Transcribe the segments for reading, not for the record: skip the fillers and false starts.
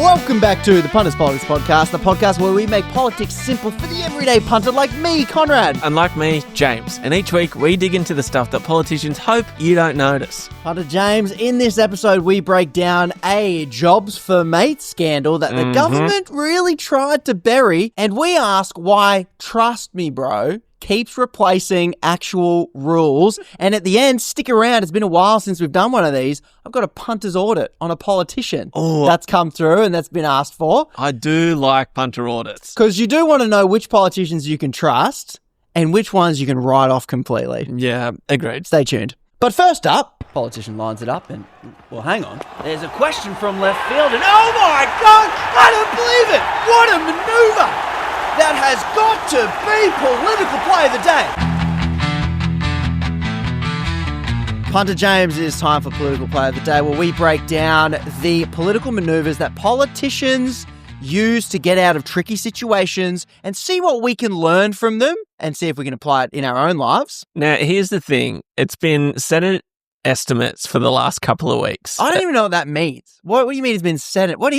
Welcome back to the Punters Politics Podcast, the podcast where we make politics simple for the everyday punter like me, Conrad. And like me, James. And each week we dig into the stuff that politicians hope you don't notice. Punter James, in this episode we break down a jobs for mates scandal that the government really tried to bury, and we ask why, trust me bro, keeps replacing actual rules. And at the end, stick around. It's been a while since we've done one of these. I've got a punter's audit on a politician that's come through and that's been asked for. I do like punter audits. Because you do want to know which politicians you can trust and which ones you can write off completely. Yeah, agreed. Stay tuned. But first up, politician lines it up and, well, hang on. There's a question from left field and oh my God, I don't believe it. What a maneuver. That has got to be political play of the day. Punter James, it is time for political play of the day, where we break down the political maneuvers that politicians use to get out of tricky situations and see what we can learn from them and see if we can apply it in our own lives. Now, here's the thing. It's been Senate estimates for the last couple of weeks. I don't even know what that means. What do you mean it's been Senate? What?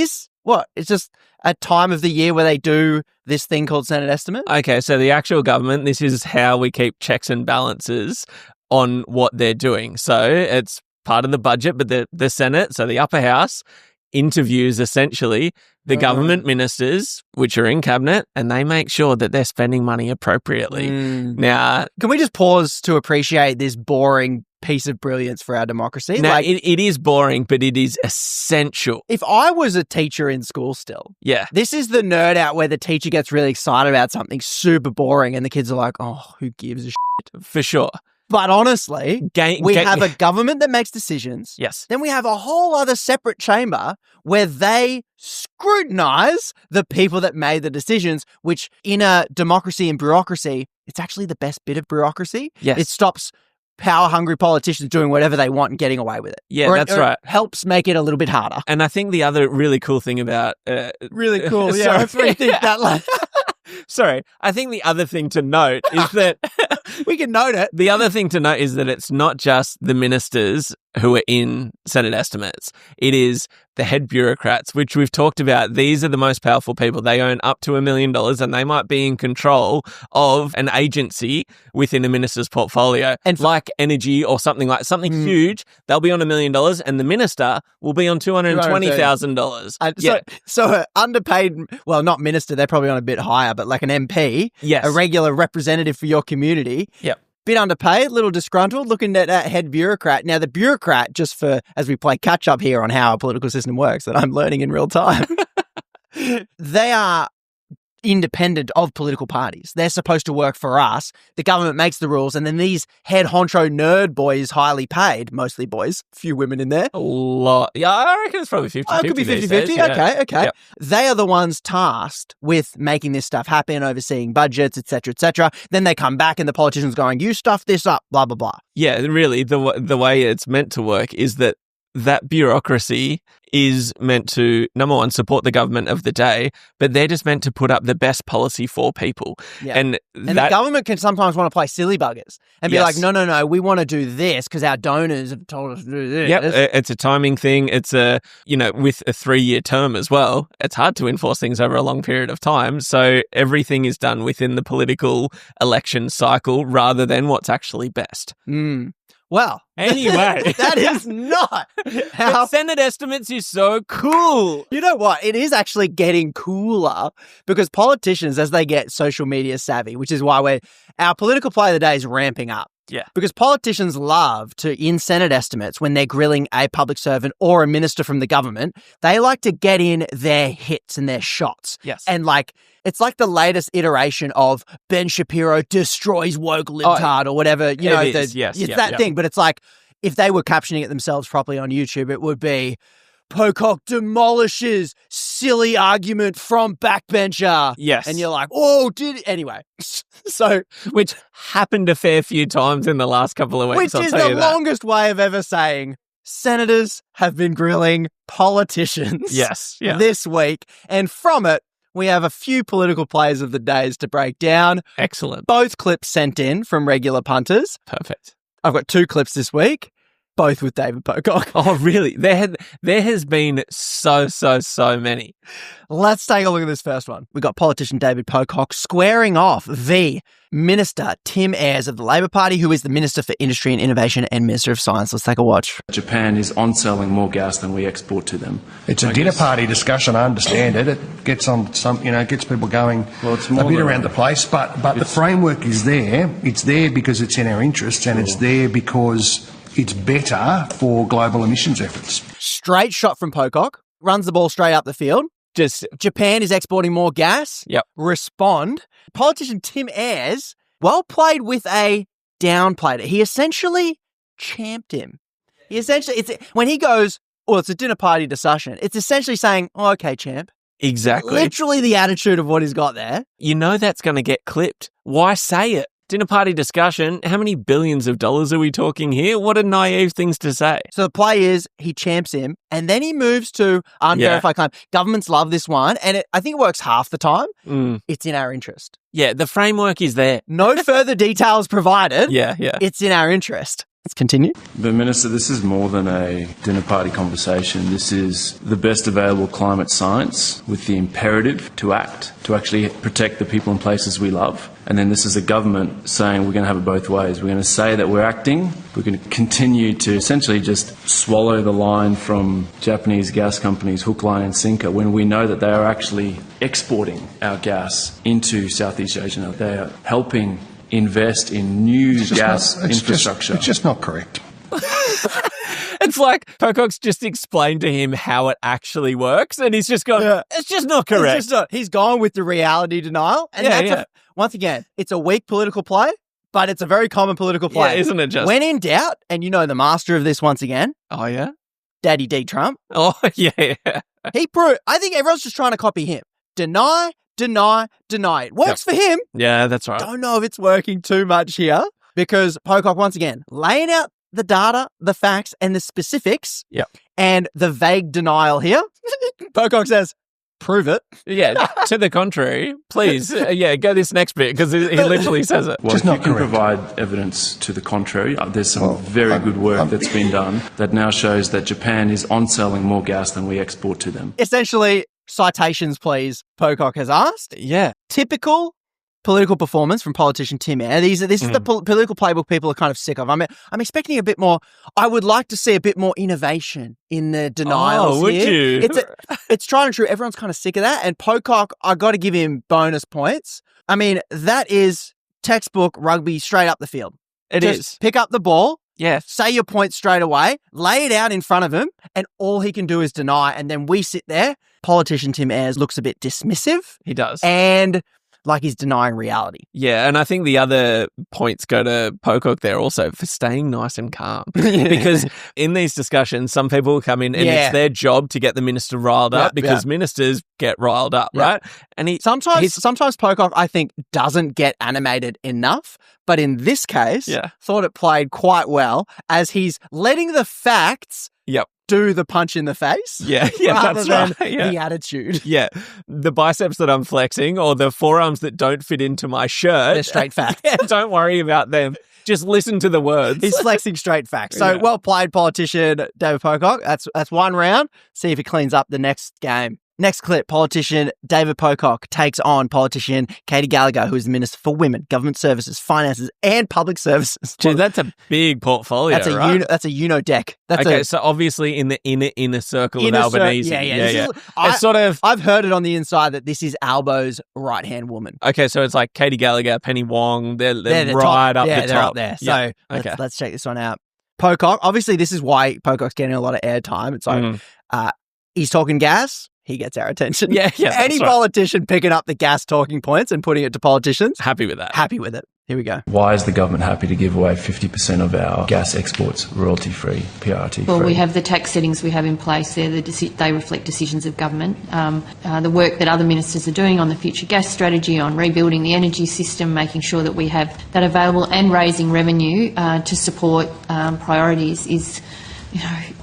It's just a time of the year where they do this thing called Senate estimate? Okay, so the actual government, this is how we keep checks and balances on what they're doing. So it's part of the budget, but the Senate, so the upper house, interviews essentially the government ministers, which are in cabinet, and they make sure that they're spending money appropriately. Now, can we just pause to appreciate this boring piece of brilliance for our democracy? Now, it is boring, but it is essential. If I was a teacher in school still, this is the nerd out where the teacher gets really excited about something super boring and the kids are like, oh, who gives a shit? For sure. But honestly, we have a government that makes decisions. Yes. Then we have a whole other separate chamber where they scrutinize the people that made the decisions, which in a democracy and bureaucracy, it's actually the best bit of bureaucracy. Yes. It stops power-hungry politicians doing whatever they want and getting away with it. Yeah, that's right. It helps make it a little bit harder. And I think the other really cool thing about... really cool, yeah. That's what you think that like... Sorry, I think the other thing to note is that... we can note it. The other thing to note is that it's not just the ministers who are in Senate estimates. It is the head bureaucrats, which we've talked about. These are the most powerful people. They own up to $1 million and they might be in control of an agency within a minister's portfolio. And like energy or something huge, they'll be on $1 million and the minister will be on $220,000. So underpaid, well, not minister, they're probably on a bit higher, but like an MP, a regular representative for your community. Yep. Bit underpaid, little disgruntled, looking at that head bureaucrat. Now, the bureaucrat, just for, as we play catch up here on how our political system works, that I'm learning in real time, they are independent of political parties. They're supposed to work for us. The government makes the rules, and then these head honcho nerd boys, highly paid, mostly boys, few women in there. A lot. Yeah, I reckon it's probably 50-50. Oh, it could be 50-50. Yeah. Okay. Yep. They are the ones tasked with making this stuff happen, overseeing budgets, etc., etc. Then they come back and the politician's going, you stuff this up, blah, blah, blah. Yeah, really, the way it's meant to work is that bureaucracy is meant to, number one, support the government of the day, but they're just meant to put up the best policy for people. Yeah. And the government can sometimes want to play silly buggers and be like, no, we want to do this because our donors have told us to do this. Yep, it's a timing thing. It's with a 3-year term as well, it's hard to enforce things over a long period of time. So everything is done within the political election cycle rather than what's actually best. Well, anyway, that is not how... But Senate estimates is so cool. You know what? It is actually getting cooler because politicians, as they get social media savvy, which is why our political play of the day is ramping up. Yeah. Because politicians love to, in Senate estimates, when they're grilling a public servant or a minister from the government, they like to get in their hits and their shots. Yes. And it's like the latest iteration of Ben Shapiro destroys woke libtard or whatever. It's that thing. But it's like, if they were captioning it themselves properly on YouTube, it would be, Pocock demolishes silly argument from backbencher. Yes. And you're like, oh, anyway. So, which happened a fair few times in the last couple of weeks. Which is the longest way of ever saying senators have been grilling politicians this week. And from it, we have a few political plays of the days to break down. Excellent. Both clips sent in from regular punters. Perfect. I've got 2 clips this week. both with David Pocock. Oh, really? There has been so many. Let's take a look at this first one. We got politician David Pocock squaring off the Minister Tim Ayres of the Labor Party, who is the Minister for Industry and Innovation and Minister of Science. Let's take a watch. Japan is on-selling more gas than we export to them. It's a dinner party discussion, I understand it. It gets on some, gets people going it's a more bit than- around the place, but the framework is there. It's there because it's in our interests, and it's there because it's better for global emissions efforts. Straight shot from Pocock. Runs the ball straight up the field. Just Japan is exporting more gas. Yep. Respond. Politician Tim Ayres, well played with a downplayed it. He essentially champed him. When he goes, it's a dinner party discussion, it's essentially saying, okay, champ. exactly. Literally the attitude of what he's got there. You know that's going to get clipped. Why say it? Dinner party discussion. How many billions of dollars are we talking here? What are naive things to say? So the play is he champs him, and then he moves to unverified claim. Governments love this one, and I think it works half the time. It's in our interest. Yeah, the framework is there. No further details provided. Yeah. It's in our interest. Let's continue. But Minister, this is more than a dinner party conversation. This is the best available climate science with the imperative to act, to actually protect the people and places we love. And then this is a government saying we're going to have it both ways. We're going to say that we're acting. We're going to continue to essentially just swallow the line from Japanese gas companies, hook, line and sinker, when we know that they are actually exporting our gas into Southeast Asia. They are helping invest in new gas infrastructure. It's just not correct. It's like Pocock's just explained to him how it actually works, and he's just gone, it's just not correct. He's gone with the reality denial. And once again, it's a weak political play, but it's a very common political play. Yeah, isn't it just? When in doubt, and you know the master of this once again, Oh, yeah? Daddy D. Trump, Oh, yeah. I think everyone's just trying to copy him. Deny. It works for him. Yeah, that's right. Don't know if it's working too much here because Pocock, once again, laying out the data, the facts, and the specifics, and the vague denial here. Pocock says, prove it. Yeah, to the contrary, please. Go this next bit because he literally says it. Well, Just if not you can correct. provide evidence to the contrary, there's some very good work that's been done that now shows that Japan is on-selling more gas than we export to them. Essentially, citations, please, Pocock has asked. Yeah. Typical political performance from politician Tim Ayres. This is the political playbook people are kind of sick of. I'm expecting a bit more. I would like to see a bit more innovation in the denials. Oh, would here. you? It's tried and true. Everyone's kind of sick of that. And Pocock, I got to give him bonus points. I mean, that is textbook rugby straight up the field. It Just is. pick up the ball. Yeah. Say your point straight away, lay it out in front of him, and all he can do is deny. And then we sit there. Politician Tim Ayres looks a bit dismissive. He does. And like he's denying reality. Yeah, and I think the other points go to Pocock there also for staying nice and calm. Because in these discussions, some people will come in and it's their job to get the minister riled up because ministers get riled up, right? And sometimes Pocock, I think, doesn't get animated enough. But in this case, thought it played quite well as he's letting the facts do the punch in the face. Yeah, rather that's than right. the attitude. Yeah, the biceps that I'm flexing or the forearms that don't fit into my shirt. They're straight facts. Don't worry about them. Just listen to the words. He's flexing straight facts. So well played, politician David Pocock. That's one round. See if he cleans up the next game. Next clip, politician David Pocock takes on politician Katie Gallagher, who is the Minister for Women, Government Services, Finances and Public Services. Gee, that's a big portfolio, right? That's a Uno deck. So obviously in the inner circle of Albanese. I've heard it on the inside that this is Albo's right-hand woman. Okay, so it's like Katie Gallagher, Penny Wong, they're the right top. up the top. They're up there. So let's check this one out. Pocock, obviously this is why Pocock's getting a lot of airtime. It's like, he's talking gas. He gets our attention. Yeah. Any politician picking up the gas talking points and putting it to politicians. Happy with that. Happy with it. Here we go. Why is the government happy to give away 50% of our gas exports royalty-free, PRT-free? Well, we have the tax settings we have in place there. They reflect decisions of government. The work that other ministers are doing on the future gas strategy, on rebuilding the energy system, making sure that we have that available and raising revenue to support priorities is...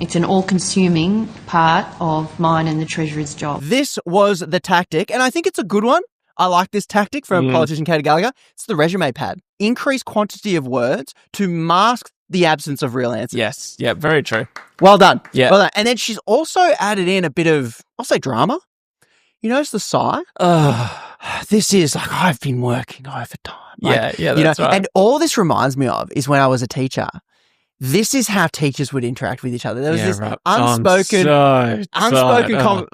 it's an all-consuming part of mine and the Treasurer's job. This was the tactic, and I think it's a good one. I like this tactic from politician Katie Gallagher. It's the resume pad. Increase quantity of words to mask the absence of real answers. Yes. Yeah, very true. Well done. Yeah. Well done. And then she's also added in a bit of, I'll say drama. You notice the sigh? This is like, I've been working overtime. Like, that's right. And all this reminds me of is when I was a teacher. This is how teachers would interact with each other. There was this unspoken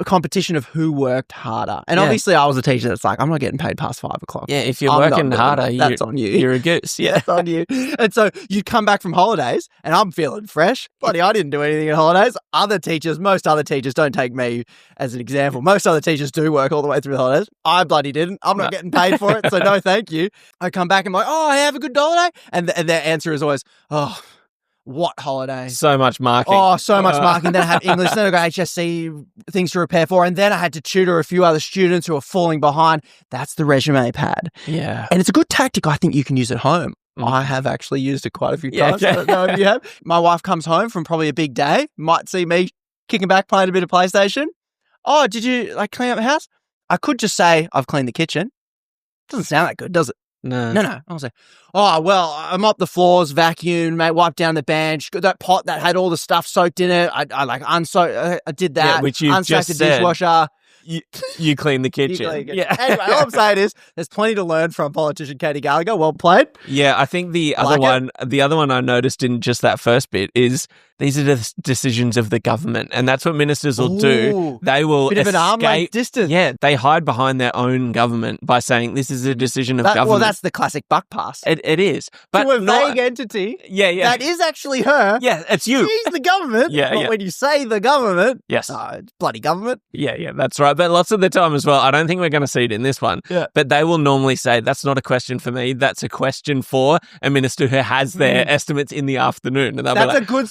competition of who worked harder. And obviously I was a teacher that's like, I'm not getting paid past 5 o'clock. Yeah, if you're working harder, that's on you. You're a goose. Yeah. That's on you. And so you'd come back from holidays and I'm feeling fresh. Bloody, I didn't do anything at holidays. Most other teachers, don't take me as an example. Most other teachers do work all the way through the holidays. I bloody didn't. I'm not getting paid for it. So no, thank you. I come back and I'm like, oh, I have a good holiday. And their answer is always, oh, what holiday? So much marking. Oh, so much marking. Then I had English, then I got HSC things to prepare for, and then I had to tutor a few other students who are falling behind. That's the resume pad. Yeah. And it's a good tactic I think you can use at home. I have actually used it quite a few times. I don't know if you have. My wife comes home from probably a big day, might see me kicking back, playing a bit of PlayStation. Oh, did you clean up the house? I could just say, I've cleaned the kitchen. Doesn't sound that good, does it? No. I'll say, oh, well, I mopped the floors, vacuumed, mate, wiped down the bench, got that pot that had all the stuff soaked in it. I did that. Yeah, which you unsoaked just the said. Dishwasher. You clean the kitchen. Yeah. Anyway, all I'm saying is there's plenty to learn from politician Katie Gallagher. Well played. Yeah, I think the other one I noticed in just that first bit is these are the decisions of the government, and that's what ministers will do. They will bit of an arm length distance. Yeah, they hide behind their own government by saying this is a decision of government. Well, that's the classic buck pass. It is, but to a vague entity. Yeah. That is actually her. Yeah, it's you. She's the government. But when you say the government, yes, it's bloody government. Yeah, that's right. But lots of the time as well, I don't think we're going to see it in this one. Yeah. But they will normally say that's not a question for me. That's a question for a minister who has their estimates in the afternoon, and they'll that's be like, a good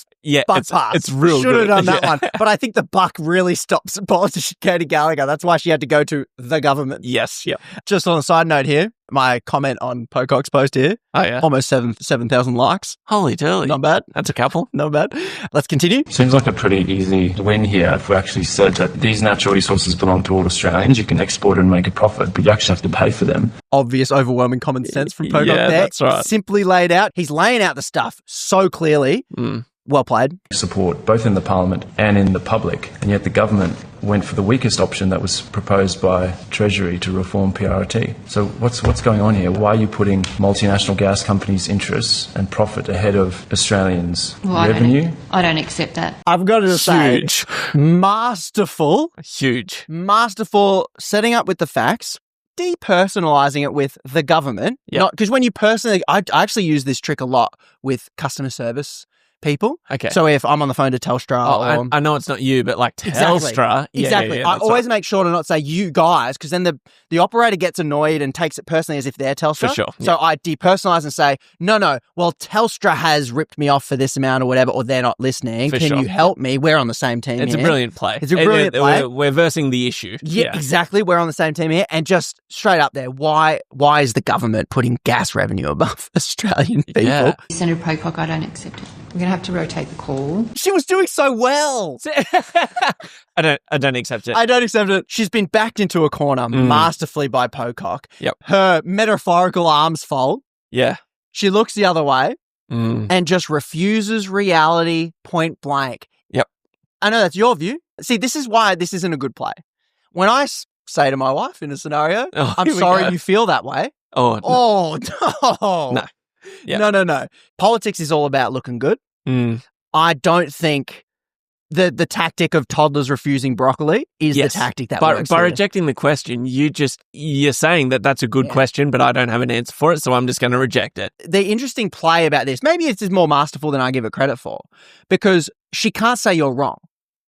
buck it's, pass. It's real. Should have good. done that one. But I think the buck really stops politician Katie Gallagher. That's why she had to go to the government. Yes. Yeah. Just on a side note here, my comment on Pocock's post here. Oh yeah. Almost 7,000 likes. Holy dooly. Not bad. That's a couple. Not bad. Let's continue. Seems like a pretty easy win here if we actually said that these natural resources belong to all Australians. You can export and make a profit, but you actually have to pay for them. Obvious, overwhelming common sense from Pocock there. That's right. Simply laid out. He's laying out the stuff so clearly. Well played. Support both in the parliament and in the public, and yet the government went for the weakest option that was proposed by Treasury to reform PRT. So what's going on here? Why are you putting multinational gas companies' interests and profit ahead of Australians' revenue? I don't accept that. I've got to say, Huge. Masterful setting up with the facts, depersonalizing it with the government. Yep. Because when you personally, I actually use this trick a lot with customer service people. Okay. So if I'm on the phone to Telstra, I know it's not you, but like Telstra. Exactly. I always make sure to not say you guys, because then the operator gets annoyed and takes it personally as if they're Telstra. For sure. So I depersonalize and say, no, well, Telstra has ripped me off for this amount or whatever, or they're not listening. Can you help me? We're on the same team It's here. a brilliant play. It's a brilliant play. We're versing the issue. Yeah, exactly. We're on the same team here. And just straight up there, why is the government putting gas revenue above Australian people? Yeah. Senator Pocock, I don't accept it. We're going to have to rotate the call. She was doing so well. I don't accept it. I don't accept it. She's been backed into a corner masterfully by Pocock. Yep. Her metaphorical arms fold. Yeah. She looks the other way and just refuses reality point blank. Yep. I know that's your view. See, this is why this isn't a good play. When I say to my wife in a scenario, I'm sorry you feel that way. Oh, no. No. Yeah. No. Politics is all about looking good. I don't think the tactic of toddlers refusing broccoli is the tactic that works. By rejecting the question, you're saying that that's a good question, but I don't have an answer for it, so I'm just going to reject it. The interesting play about this, maybe it's just more masterful than I give it credit for, because she can't say you're wrong.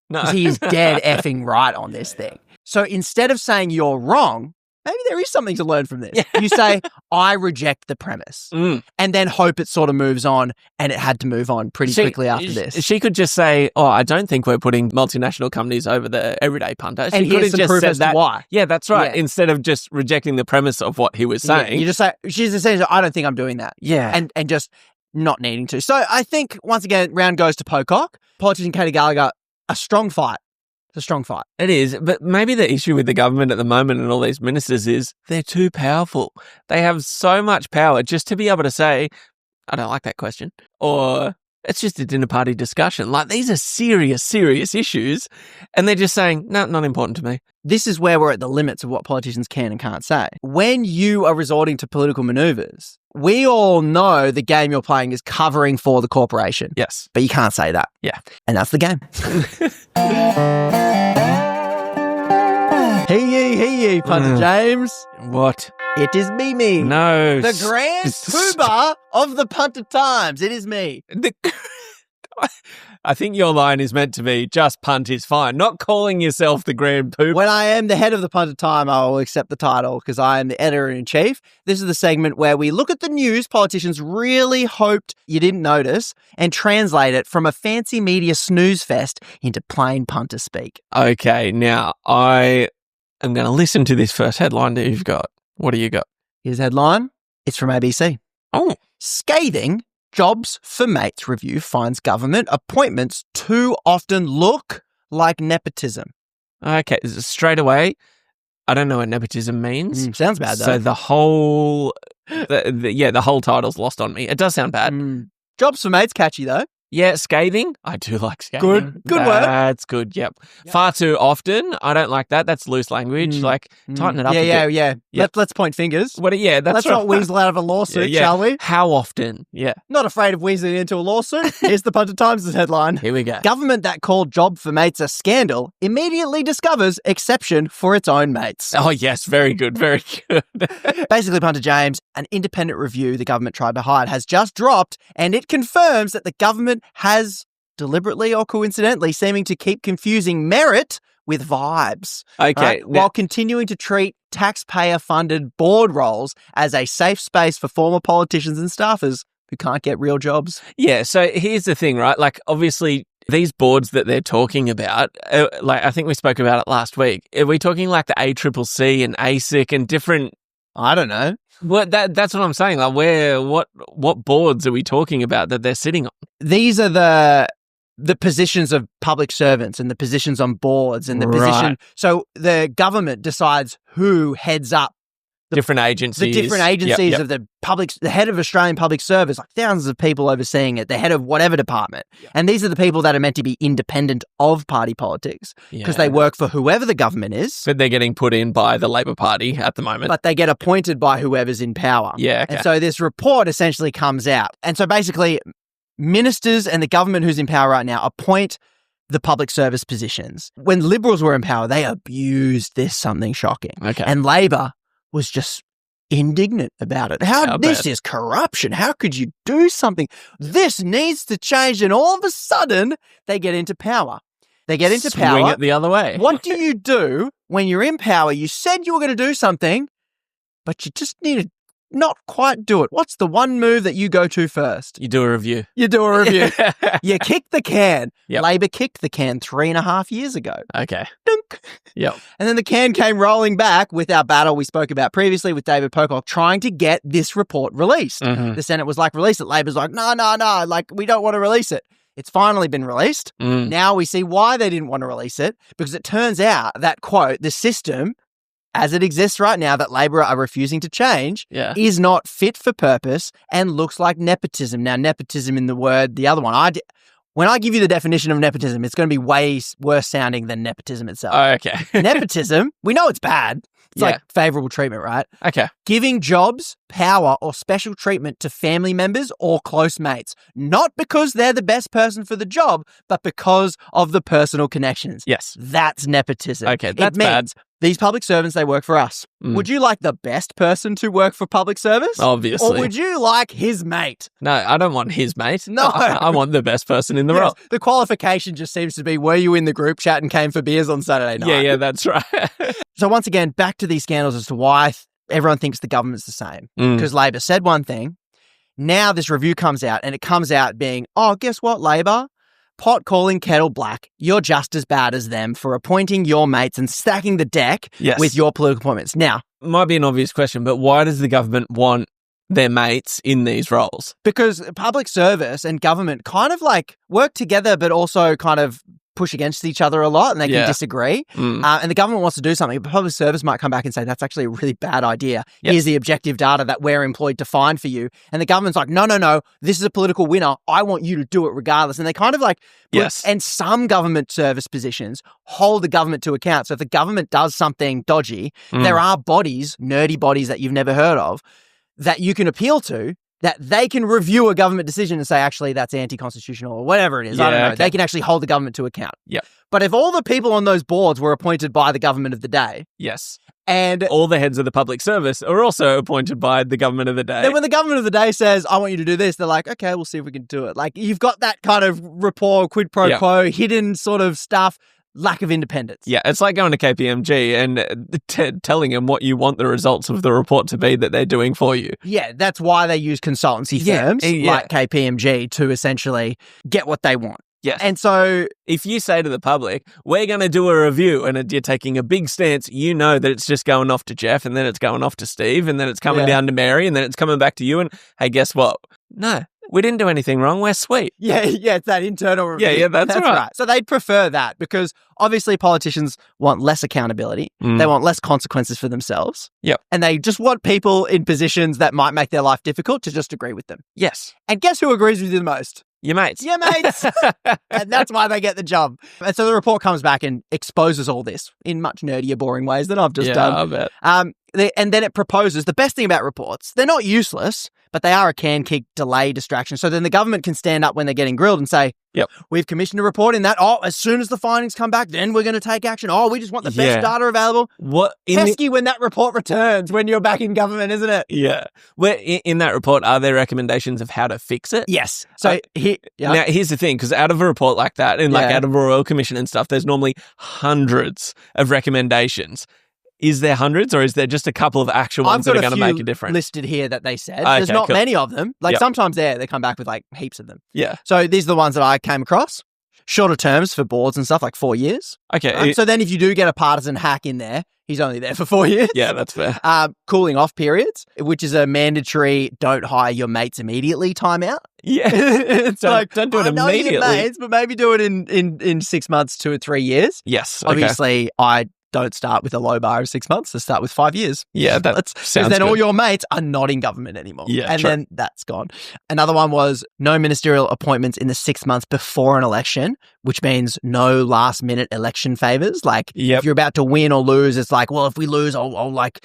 No. He is dead effing right on this thing. So instead of saying you're wrong, maybe there is something to learn from this. You say, I reject the premise, and then hope it sort of moves on, and it had to move on pretty quickly after this. She could just say, I don't think we're putting multinational companies over the everyday punter. And she could have just proof said as that. to why. Yeah, that's right. Yeah. Instead of just rejecting the premise of what he was saying. You just say, she's essentially, I don't think I'm doing that. Yeah. And just not needing to. So I think, once again, round goes to Pocock. Politician Katie Gallagher, a strong fight. It's a strong fight. It is, but maybe the issue with the government at the moment and all these ministers is they're too powerful. They have so much power just to be able to say, I don't like that question, or It's just a dinner party discussion. Like, these are serious, serious issues. And they're just saying, no, not important to me. This is where we're at the limits of what politicians can and can't say. When you are resorting to political maneuvers, we all know the game you're playing is covering for the corporation. Yes. But you can't say that. Yeah. And that's the game. Hey ye, Punter James. What? It is me. No. The grand poobah of the Punter Times. It is me. I think your line is meant to be just punt is fine, not calling yourself the grand poobah. When I am the head of the Punter Time, I will accept the title because I am the editor-in-chief. This is the segment where we look at the news politicians really hoped you didn't notice and translate it from a fancy media snooze fest into plain punter speak. Okay, now I am going to listen to this first headline that you've got. What do you got? Here's the headline. It's from ABC. Oh. Scathing Jobs for Mates review finds government appointments too often look like nepotism. Okay, straight away, I don't know what nepotism means. Sounds bad, though. So the whole title's lost on me. It does sound bad. Jobs for Mates catchy, though. Yeah, scathing. I do like scathing. Good word. That's good, yep. Far too often. I don't like that. That's loose language. Like, tighten it up a bit. Yeah. Yep. Let's point fingers. That's Let's right. not weasel out of a lawsuit, shall we? How often? Yeah. Not afraid of weaseling into a lawsuit. Here's the Punter Times' headline. Here we go. Government that called Job for Mates a scandal immediately discovers exception for its own mates. Oh, yes. Very good. Very good. Basically, Punter James, an independent review the government tried to hide has just dropped, and it confirms that the government has deliberately or coincidentally seeming to keep confusing merit with vibes. Okay. Right? While continuing to treat taxpayer-funded board roles as a safe space for former politicians and staffers who can't get real jobs. Yeah, so here's the thing, right? Like, obviously, these boards that they're talking about, like I think we spoke about it last week. Are we talking like the ACCC and ASIC and different... I don't know. Well, that's what I'm saying. Like, what boards are we talking about that they're sitting on? These are the positions of public servants and the positions on boards and the position. So the government decides who heads up different agencies. The different agencies of the head of Australian Public Service, like thousands of people overseeing it, the head of whatever department. And these are the people that are meant to be independent of party politics because they work for whoever the government is. But they're getting put in by the Labor Party at the moment. But they get appointed by whoever's in power. Yeah, okay. And so this report essentially comes out. And so basically, ministers and the government who's in power right now appoint the public service positions. When Liberals were in power, they abused this something shocking. Okay. And Labor was just indignant about it. This is corruption. How could you do something? This needs to change. And all of a sudden, they get into power. Swing it the other way. What do you do when you're in power? You said you were going to do something, but you just need to not quite do it. What's the one move that you go to first? You do a review. You kick the can. Yep. Labor kicked the can 3.5 years ago. Okay. Dunk. Yep. And then the can came rolling back with our battle we spoke about previously with David Pocock trying to get this report released. Mm-hmm. The Senate was like, release it. Labor's like, no, like, we don't want to release it. It's finally been released. Now we see why they didn't want to release it, because it turns out that, quote, the system as it exists right now that Labor are refusing to change is not fit for purpose and looks like nepotism. Now, nepotism in the other one, when I give you the definition of nepotism, it's going to be way worse sounding than nepotism itself. Oh, okay. Nepotism, we know it's bad. It's like favourable treatment, right? Okay. Giving jobs, power, or special treatment to family members or close mates, not because they're the best person for the job, but because of the personal connections. Yes. That's nepotism. Okay, that's bad. These public servants, they work for us. Would you like the best person to work for public service? Obviously. Or would you like his mate? No, I don't want his mate. No. I want the best person in the role. The qualification just seems to be, were you in the group chat and came for beers on Saturday night? Yeah, that's right. So once again, back to these scandals as to why everyone thinks the government's the same. Because Labor said one thing. Now this review comes out, and it comes out being, oh, guess what, Labor? Pot calling kettle black. You're just as bad as them for appointing your mates and stacking the deck with your political appointments. Now, might be an obvious question, but why does the government want their mates in these roles? Because public service and government kind of like work together, but also kind of push against each other a lot and they can disagree. And the government wants to do something, but public service might come back and say, that's actually a really bad idea. Yep. Here's the objective data that we're employed to find for you. And the government's like, no, this is a political winner. I want you to do it regardless. And they kind of like, and some government service positions hold the government to account. So if the government does something dodgy, there are bodies, nerdy bodies that you've never heard of, that you can appeal to, that they can review a government decision and say, actually, that's anti-constitutional or whatever it is. I don't know. Okay. They can actually hold the government to account. Yep. But if all the people on those boards were appointed by the government of the day, Yes. and All the heads of the public service are also appointed by the government of the day. then when the government of the day says, I want you to do this, they're like, okay, we'll see if we can do it. Like, you've got that kind of rapport, quid pro quo, hidden sort of stuff, lack of independence. Yeah, it's like going to KPMG and telling them what you want the results of the report to be that they're doing for you. Yeah, that's why they use consultancy firms like KPMG to essentially get what they want. Yes. And so if you say to the public, we're going to do a review, and you're taking a big stance, you know that it's just going off to Jeff, and then it's going off to Steve, and then it's coming down to Mary, and then it's coming back to you, and hey, guess what? No, we didn't do anything wrong. We're sweet. Yeah, it's that internal review. Yeah, that's right. So they'd prefer that because obviously politicians want less accountability. They want less consequences for themselves. Yep. And they just want people in positions that might make their life difficult to just agree with them. Yes. And guess who agrees with you the most? Your mates. Your mates. And that's why they get the job. And so the report comes back and exposes all this in much nerdier, boring ways than I've just done. Yeah, I bet. And then it proposes, the best thing about reports, they're not useless, but they are a can kick, delay, distraction. So then the government can stand up when they're getting grilled and say, we've commissioned a report in that. Oh, as soon as the findings come back, then we're going to take action. Oh, we just want the best data available. Pesky when that report returns when you're back in government, isn't it? Yeah. Where in that report, are there recommendations of how to fix it? Yes. So now, here's the thing, because out of a report like that, and like out of a Royal Commission and stuff, there's normally hundreds of recommendations. Is there hundreds, or is there just a couple of actual ones that are going to make a difference? Listed here that they said. There's not many of them. Like sometimes they come back with like heaps of them. Yeah. So these are the ones that I came across. Shorter terms for boards and stuff, like 4 years. Okay. So then if you do get a partisan hack in there, he's only there for 4 years. Yeah, that's fair. Cooling off periods, which is a mandatory don't hire your mates immediately timeout. Yeah. It's don't do it I know immediately. Your mates, but maybe do it in 6 months, 2 or 3 years. Yes. Okay. Obviously, I don't start with a low bar of 6 months. To start with 5 years. Yeah, that sounds then good. all your mates are not in government anymore. Yeah, and true. then that's gone. Another one was no ministerial appointments in the 6 months before an election, which means no last minute election favors. Like if you're about to win or lose, it's like, well, if we lose, I'll like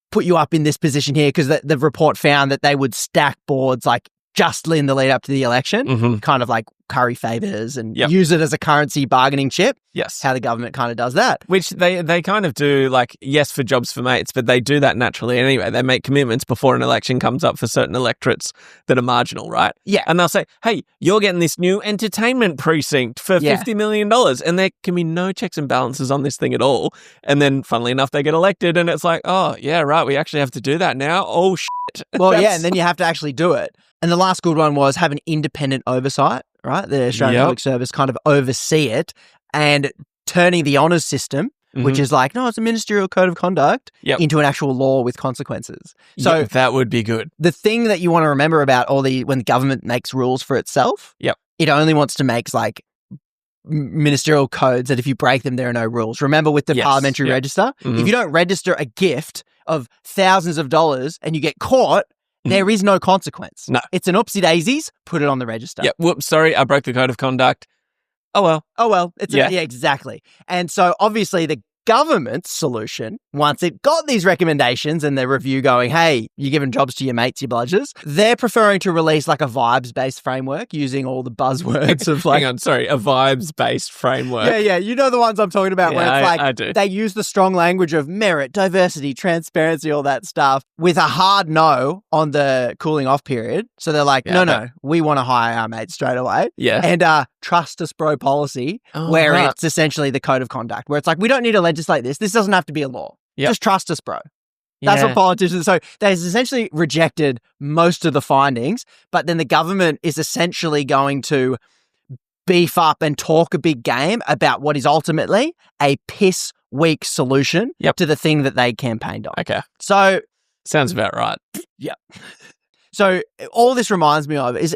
put you up in this position here, because the report found that they would stack boards like just in the lead up to the election, kind of like curry favors and use it as a currency bargaining chip. Yes. How the government kind of does that. Which they kind of do, like, yes, for jobs for mates, but they do that naturally anyway. They make commitments before an election comes up for certain electorates that are marginal, right? Yeah. And they'll say, hey, you're getting this new entertainment precinct for $50 million. And there can be no checks and balances on this thing at all. And then, funnily enough, they get elected and it's like, oh, yeah, right, we actually have to do that now. Oh, shit. Well, and then you have to actually do it. And the last good one was have an independent oversight, right? The Australian Public Service kind of oversee it, and turning the honours system, which is like, no, it's a ministerial code of conduct, into an actual law with consequences. So that would be good. The thing that you want to remember about when the government makes rules for itself, it only wants to make like ministerial codes that if you break them, there are no rules. Remember with the parliamentary register, if you don't register a gift of thousands of dollars and you get caught, there is no consequence. No. It's an oopsie daisies, put it on the register. Yeah. Whoops, sorry, I broke the code of conduct. Oh, well. Oh, well. Yeah, exactly. And so obviously the government's solution, once it got these recommendations and the review going, hey, you're giving jobs to your mates, you bludgers, they're preferring to release like a vibes-based framework using all the buzzwords of like... Hang on, sorry, a vibes-based framework. Yeah, you know the ones I'm talking about where it's like I do. They use the strong language of merit, diversity, transparency, all that stuff with a hard no on the cooling off period. So they're like, no, we want to hire our mates straight away. Yeah. And trust us bro policy where it's essentially the code of conduct where it's like, we don't need to legislate this. This doesn't have to be a law. Yep. Just trust us, bro. That's what politicians... So they've essentially rejected most of the findings, but then the government is essentially going to beef up and talk a big game about what is ultimately a piss-weak solution to the thing that they campaigned on. Okay. So... Sounds about right. Yeah. So all this reminds me of is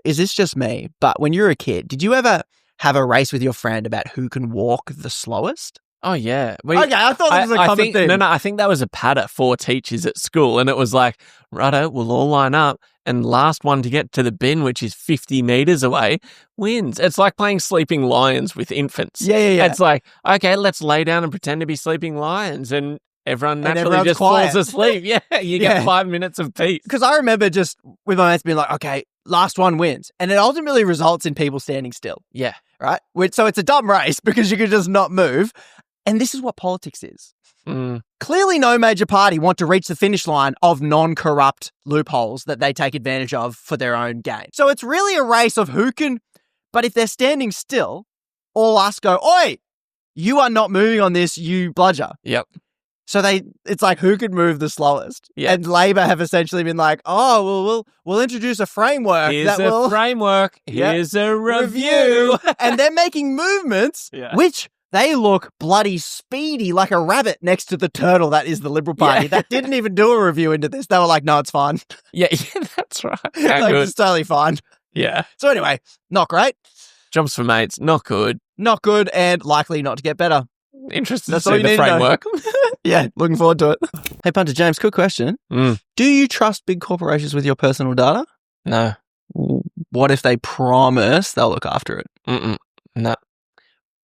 this just me? But when you were a kid, did you ever have a race with your friend about who can walk the slowest? Oh, yeah. Okay, I thought this was a common thing. No, I think that was a patter for teachers at school. And it was like, righto, we'll all line up. And last one to get to the bin, which is 50 metres away, wins. It's like playing sleeping lions with infants. Yeah. It's like, okay, let's lay down and pretend to be sleeping lions. And everyone naturally just quiet. falls asleep. Yeah, you get 5 minutes of peace. Because I remember just with my mates being like, okay, last one wins. And it ultimately results in people standing still. Yeah. Right? So it's a dumb race because you can just not move. And this is what politics is. Clearly, no major party want to reach the finish line of non-corrupt loopholes that they take advantage of for their own gain. So it's really a race of who can, but if they're standing still, all us go, oi, you are not moving on this, you bludger. Yep. So it's like who could move the slowest. Yeah. And Labor have essentially been like, oh, well, we'll introduce a framework. Here's a framework. Here's a review. And they're making movements, which they look bloody speedy like a rabbit next to the turtle that is the Liberal Party. That didn't even do a review into this. They were like, no, it's fine. Yeah, that's right. It's totally fine. Yeah. So anyway, not great. Jobs for mates, not good. Not good and likely not to get better. Interested That's to all see you the need to know. framework. Yeah, looking forward to it. Hey, Punter James, quick question. Do you trust big corporations with your personal data? No. What if they promise they'll look after it? No.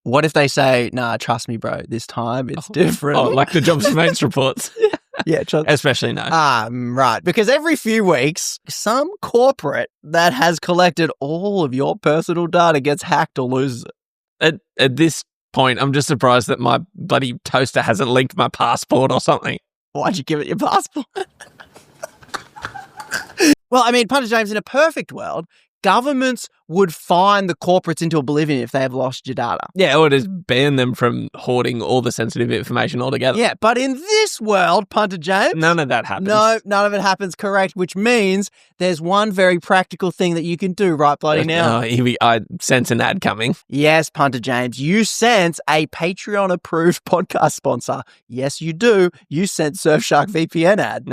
What if they say, nah, trust me, bro, this time it's different? Oh, like the Jobs for Mates reports. Yeah, especially no. Right. Because every few weeks, some corporate that has collected all of your personal data gets hacked or loses it. At this point, I'm just surprised that my bloody toaster hasn't linked my passport or something. Why'd you give it your passport? Well, I mean, Punter James, in a perfect world, governments would fine the corporates into oblivion if they have lost your data. Yeah, or just ban them from hoarding all the sensitive information altogether. Yeah, but in this world, Punter James... None of that happens. No, none of it happens, correct, which means there's one very practical thing that you can do right bloody now. I sense an ad coming. Yes, Punter James, you sense a Patreon-approved podcast sponsor. Yes, you do. You sense Surfshark VPN ad.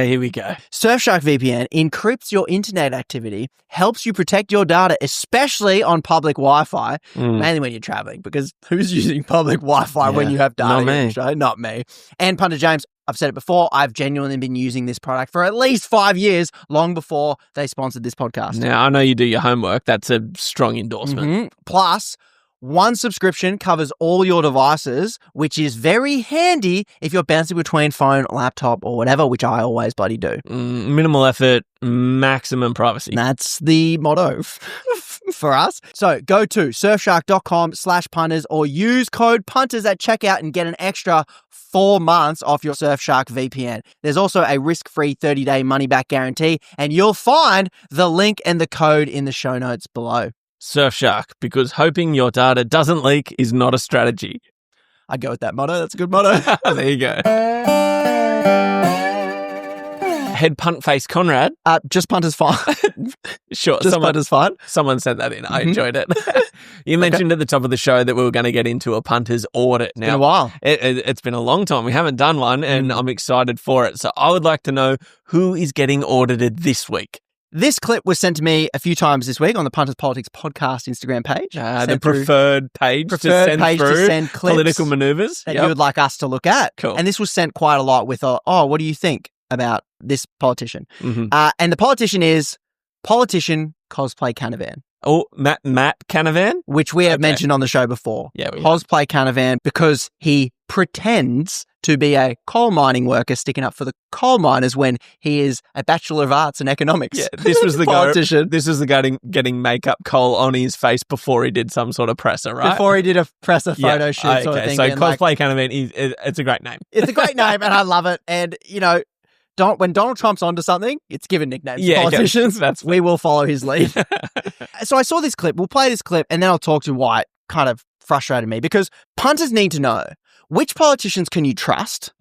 Here we go. Surfshark VPN encrypts your internet activity, helps you protect your data, especially on public Wi-Fi, mainly when you're traveling, because who's using public Wi-Fi when you have data? Not me. Show? Not me. And Punter James, I've said it before, I've genuinely been using this product for at least 5 years, long before they sponsored this podcast. Now, I know you do your homework. That's a strong endorsement. Plus, one subscription covers all your devices, which is very handy if you're bouncing between phone, laptop, or whatever, which I always bloody do. Minimal effort, maximum privacy. That's the motto for us. So go to surfshark.com/punters or use code punters at checkout and get an extra 4 months off your Surfshark VPN. There's also a risk-free 30-day money-back guarantee, and you'll find the link and the code in the show notes below. Surfshark, because hoping your data doesn't leak is not a strategy. I go with that motto. That's a good motto. There you go. Head punt face Conrad. Just punters fine. Sure. Just punters fine. Someone sent that in. I enjoyed it. You mentioned at the top of the show that we were going to get into a punter's audit. Now, it's been a while. It's been a long time. We haven't done one, and I'm excited for it. So I would like to know who is getting audited this week. This clip was sent to me a few times this week on the Punters Politics podcast Instagram page. The preferred page to send clips political maneuvers that you would like us to look at. Cool. And this was sent quite a lot with, what do you think about this politician? And the politician is politician Cosplay Canavan. Oh, Matt Canavan? Which we have mentioned on the show before. Yeah, Cosplay Canavan, because he pretends to be a coal mining worker sticking up for the coal miners when he is a Bachelor of Arts in Economics. Yeah, this was the politician. This was the guy getting makeup coal on his face before he did some sort of presser, right? Before he did a presser photo shoot sort of thing. So Cosplay Canavan, it's a great name. It's a great name and I love it. And, when Donald Trump's onto something, it's given nicknames to politicians. We will follow his lead. So I saw this clip. We'll play this clip and then I'll talk to why it kind of frustrated me, because punters need to know which politicians can you trust,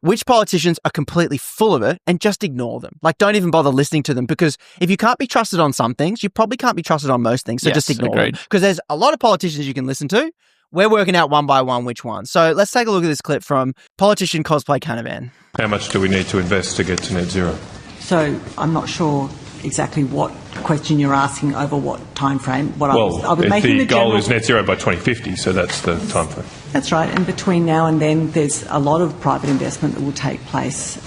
which politicians are completely full of it, and just ignore them. Like, don't even bother listening to them, because if you can't be trusted on some things, you probably can't be trusted on most things. So just ignore them. Because there's a lot of politicians you can listen to. We're working out one by one which one. So let's take a look at this clip from politician Cosplay Canavan. How much do we need to invest to get to net zero? So I'm not sure exactly what question you're asking over what time frame. I was if making the goal general... is net zero by 2050, so that's the time frame. That's right, and between now and then there's a lot of private investment that will take place.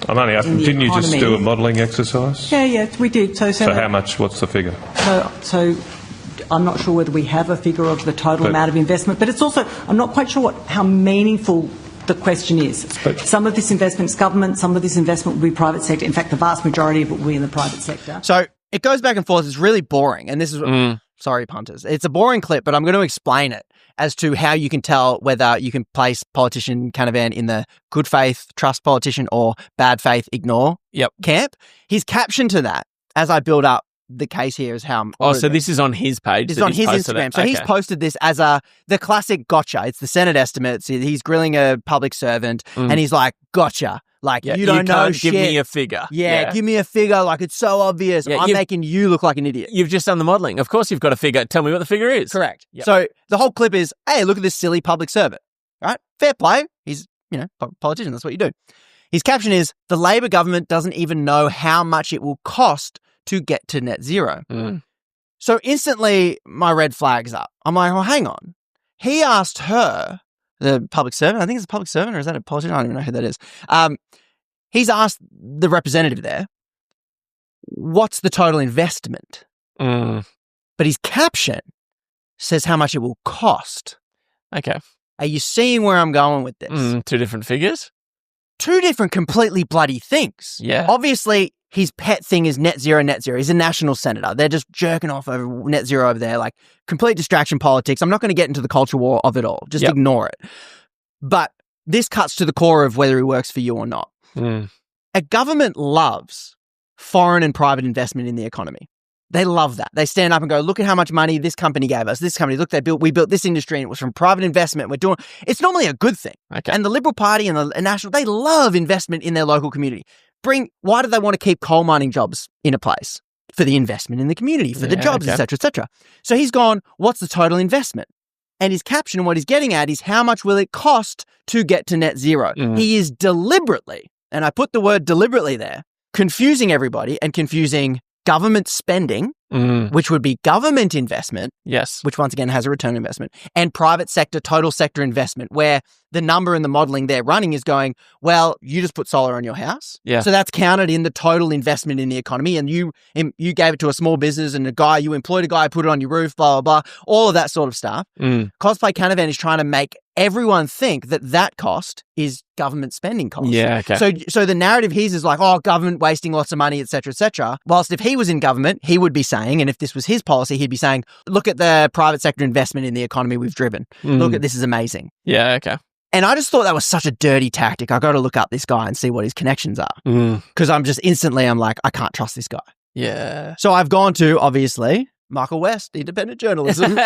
I'm only asking, didn't you just do a modelling exercise? Yeah, we did. So how much, what's the figure? So I'm not sure whether we have a figure of the total amount of investment, but it's also, I'm not quite sure how meaningful the question is. Some of this investment is government, some of this investment will be private sector. In fact, the vast majority of it will be in the private sector. So it goes back and forth. It's really boring. And this is, sorry, punters. It's a boring clip, but I'm going to explain it as to how you can tell whether you can place politician Canavan in the good faith, trust politician or bad faith, ignore camp. His caption to that, as I build up the case here, is how... so this is on his page? This is on his Instagram. So he's posted this as the classic gotcha. It's the Senate estimates. He's grilling a public servant and he's like, gotcha. Like, you don't know shit. Give me a figure. Yeah, give me a figure. Like, it's so obvious. I'm making you look like an idiot. You've just done the modelling. Of course you've got a figure. Tell me what the figure is. Correct. Yep. So the whole clip is, hey, look at this silly public servant. Right? Fair play. He's, politician. That's what you do. His caption is, the Labor government doesn't even know how much it will cost to get to net zero. So instantly my red flag's up. I'm like, well, hang on. He asked her, the public servant, I think it's a public servant, or is that a politician? I don't even know who that is. He's asked the representative there, what's the total investment? But his caption says how much it will cost. Okay. Are you seeing where I'm going with this? Two different figures? Two different completely bloody things. Yeah. Obviously, his pet thing is net zero, net zero. He's a national senator. They're just jerking off over net zero over there, like complete distraction politics. I'm not going to get into the culture war of it all. Just ignore it. But this cuts to the core of whether he works for you or not. A government loves foreign and private investment in the economy. They love that. They stand up and go, look at how much money this company gave us. This company, look, we built this industry and it was from private investment. It's normally a good thing. Okay. And the Liberal Party and the National, they love investment in their local community. Why do they want to keep coal mining jobs in a place? For the investment in the community, for the jobs, et cetera, et cetera. So he's gone, what's the total investment? And his caption and what he's getting at is how much will it cost to get to net zero? He is deliberately, and I put the word deliberately there, confusing everybody and confusing government spending, which would be government investment, which once again has a return on investment, and private sector, total sector investment, where the number in the modelling they're running is going, well, you just put solar on your house. Yeah. So that's counted in the total investment in the economy, and you gave it to a small business and you employed a guy, put it on your roof, blah, blah, blah, all of that sort of stuff. Cosplay Canavan is trying to make everyone think that cost is government spending cost. Yeah, okay. So the narrative is like, oh, government wasting lots of money, et cetera, et cetera. Whilst if he was in government, he would be saying, and if this was his policy, he'd be saying, look at the private sector investment in the economy we've driven. Look at this is amazing. Yeah, okay. And I just thought that was such a dirty tactic. I got to look up this guy and see what his connections are. Because I'm like, I can't trust this guy. Yeah. So I've gone to, obviously, Michael West, independent journalism.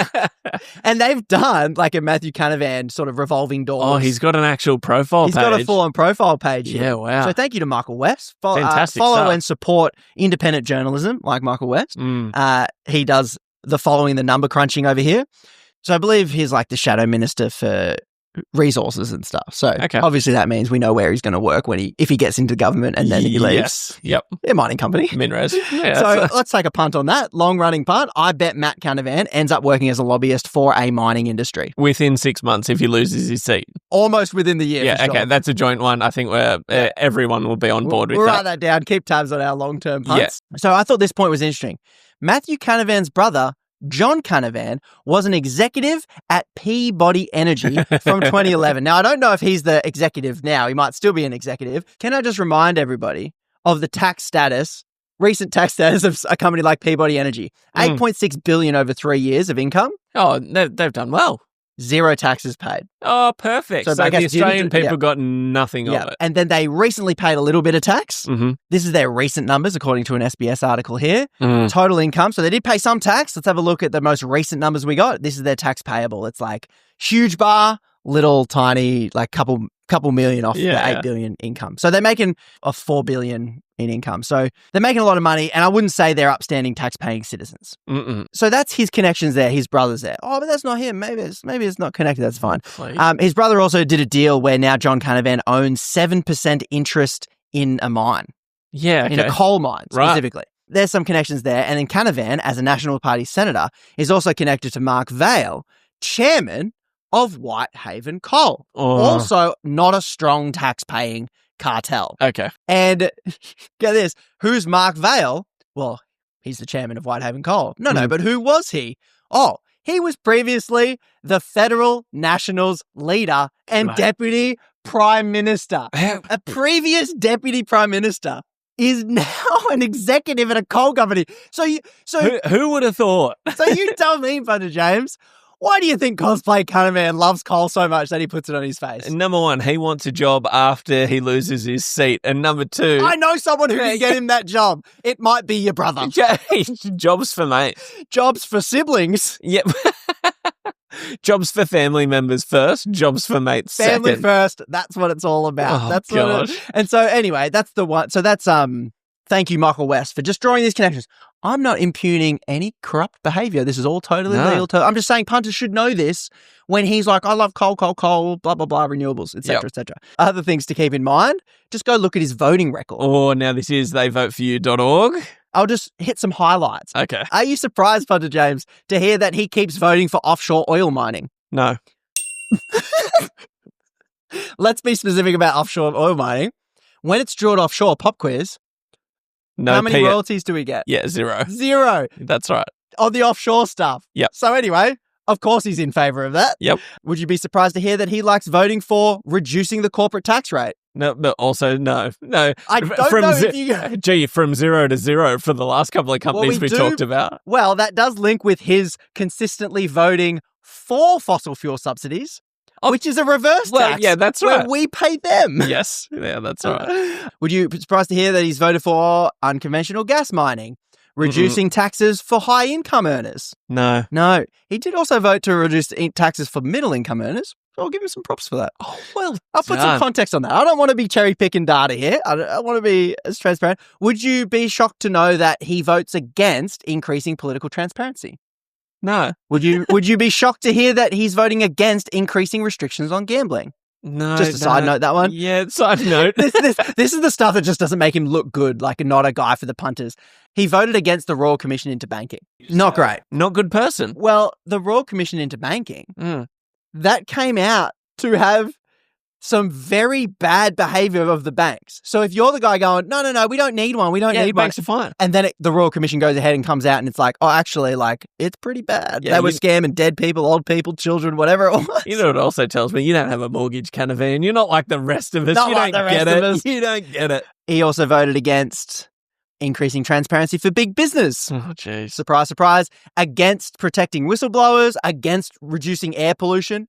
And they've done like a Matthew Canavan sort of revolving door. Oh, he's got an actual profile page. He's got a full-on profile page here. Yeah, wow. So thank you to Michael West. Fantastic follow stuff. and support independent journalism like Michael West. He does the following, the number crunching over here. So I believe he's like the shadow minister for resources and stuff. So obviously that means we know where he's going to work if he gets into government and then he leaves. Yes. Yep. A mining company. Minres. Yeah, so let's take a punt on that. Long running punt. I bet Matt Canavan ends up working as a lobbyist for a mining industry. Within 6 months if he loses his seat. Almost within the year. Yeah, for okay. sure. That's a joint one. I think everyone will be on board with we'll that. Write that down. Keep tabs on our long-term punts. Yeah. So I thought this point was interesting. Matthew Canavan's brother, John Canavan, was an executive at Peabody Energy from 2011. Now, I don't know if he's the executive now. He might still be an executive. Can I just remind everybody of the recent tax status of a company like Peabody Energy? $8.6 billion over 3 years of income. Oh, they've done well. 0 taxes paid. Oh, perfect. So the Australian people got nothing of it. And then they recently paid a little bit of tax. This is their recent numbers, according to an SBS article here. Total income. So they did pay some tax. Let's have a look at the most recent numbers we got. This is their tax payable. It's like huge bar, little tiny, like couple million off the 8 billion income. So they're making a 4 billion in income. So they're making a lot of money, and I wouldn't say they're upstanding tax-paying citizens. So that's his connections there, his brother's there. Oh, but that's not him. Maybe it's not connected. That's fine. His brother also did a deal where now John Canavan owns 7% interest in a mine. Yeah, okay. In a coal mine, specifically. there's some connections there. And then Canavan, as a National Party senator, is also connected to Mark Vaile, chairman of Whitehaven Coal. Also not a strong tax-paying cartel. Okay. And get this, who's Mark Vaile? Well, he's the chairman of Whitehaven Coal. No, but who was he? Oh, he was previously the Federal Nationals leader and deputy prime minister. A previous deputy prime minister is now an executive at a coal company. So who would have thought? So you tell me, Punter James, why do you think Cosplay Canavan loves coal so much that he puts it on his face? Number one, he wants a job after he loses his seat. And number two... I know someone who can get him that job. It might be your brother. Jobs for mates. Jobs for siblings. Yep. Jobs for family members first, jobs for mates Family second. first, that's what it's all about. Oh, that's gosh. And so anyway, that's the one. So that's thank you, Michael West, for just drawing these connections. I'm not impugning any corrupt behaviour. This is all totally legal. I'm just saying punters should know this when he's like, I love coal, blah, blah, blah, renewables, etc., etc. Other things to keep in mind, just go look at his voting record. Oh, now this is theyvoteforyou.org. I'll just hit some highlights. Okay. Are you surprised, Punter James, to hear that he keeps voting for offshore oil mining? No. Let's be specific about offshore oil mining. When it's drilled offshore, pop quiz, No. how many royalties do we get? Yeah, 0. 0. That's right. On the offshore stuff. Yep. So anyway, of course he's in favour of that. Yep. Would you be surprised to hear that he likes voting for reducing the corporate tax rate? No, but also no. I don't know if you... Gee, from 0 to 0 for the last couple of companies we talked about. Well, that does link with his consistently voting for fossil fuel subsidies, which is a reverse tax. Yeah, that's right. Where we pay them. Yes. Yeah, that's right. Would you be surprised to hear that he's voted for unconventional gas mining, reducing taxes for high-income earners? No. No. He did also vote to reduce taxes for middle-income earners. I'll give him some props for that. Oh, well I'll put some context on that. I don't want to be cherry-picking data here. I want to be as transparent. Would you be shocked to know that he votes against increasing political transparency? No. Would you be shocked to hear that he's voting against increasing restrictions on gambling? No. Just a side note, that one. Yeah, side note. This is the stuff that just doesn't make him look good, like not a guy for the punters. He voted against the Royal Commission into Banking. Not great. Not good person. Well, the Royal Commission into Banking, that came out to have some very bad behaviour of the banks. So if you're the guy going, no, we don't need one, we don't need banks one. are fine. And then the Royal Commission goes ahead and comes out and it's like, oh, actually, like, it's pretty bad. Yeah, they were scamming dead people, old people, children, whatever it was. You know what it also tells me? You don't have a mortgage, Canavan. You're not like the rest of us. Not you like don't the rest get of it. us. You don't get it. He also voted against increasing transparency for big business. Oh, jeez. Surprise, surprise. Against protecting whistleblowers, against reducing air pollution.